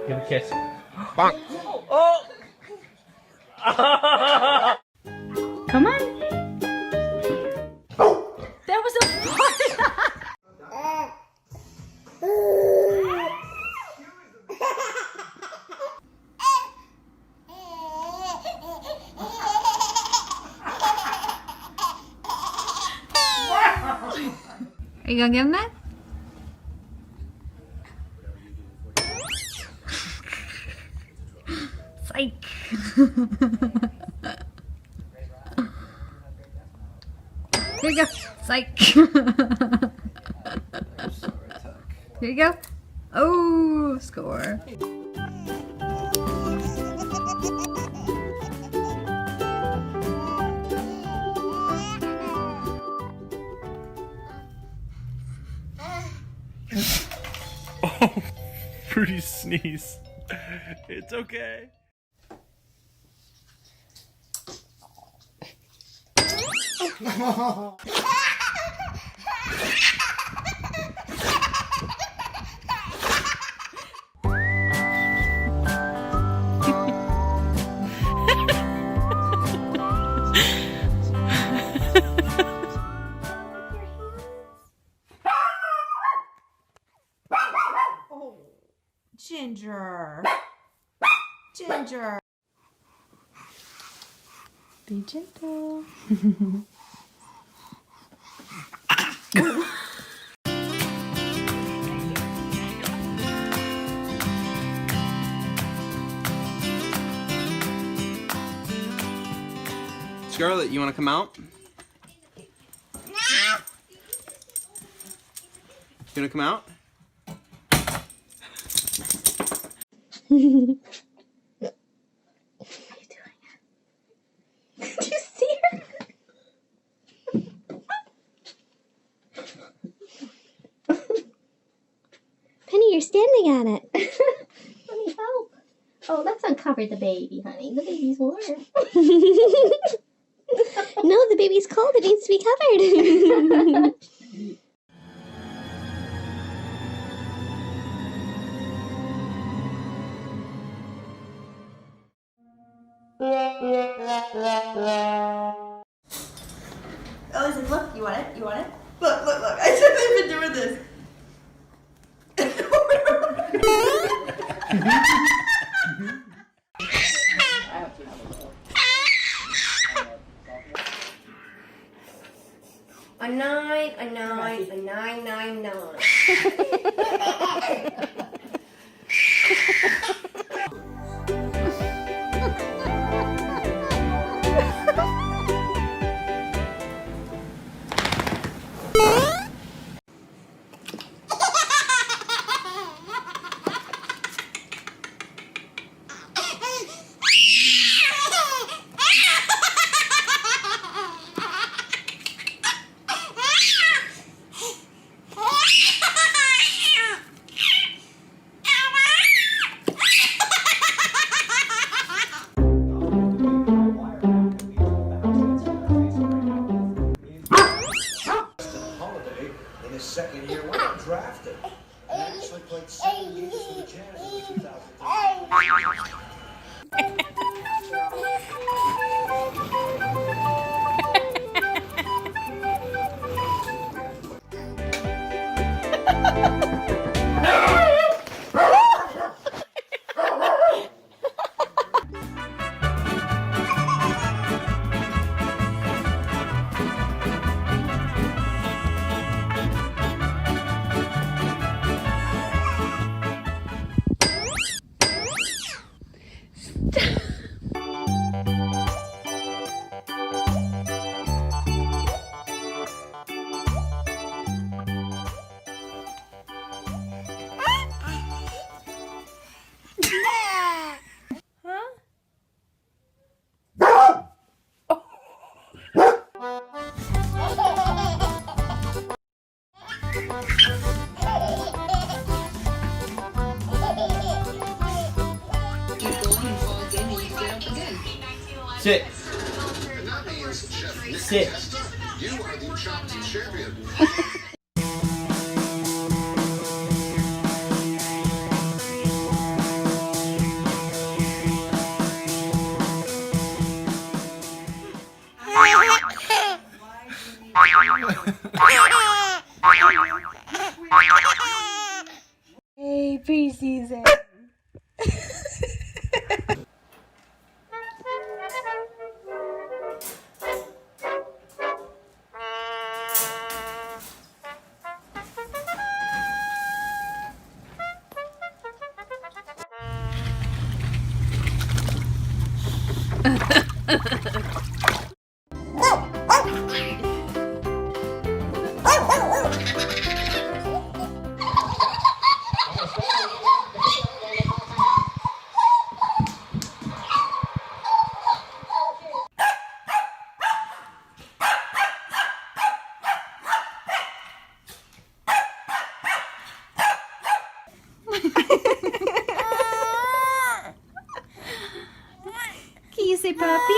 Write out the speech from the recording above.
Give a kiss. Bonk. Oh! Come on. That was a fart. Are you gonna give him that? Psych. Here you go. Psych. Here you go. Oh, score. Oh, Fruity sneeze. It's okay. Ginger. Ginger. Be gentle. Scarlett, you want to come out? You want to come out? What are you doing? Do you see her? Penny, you're standing on it. Let me help. Oh, let's uncover the baby, honey. The baby's warm. No, the baby's cold. It needs to be covered. Ellie said, look, you want it? You want it? Look, look, look. I said they've been doing this. A 9, a 9, a 9, 9, 9. In his second year, when I drafted, and actually played 7 games for the Jazz in 2003. Sit. Sit. You are the chopped champion. preseason. Can you say puppy?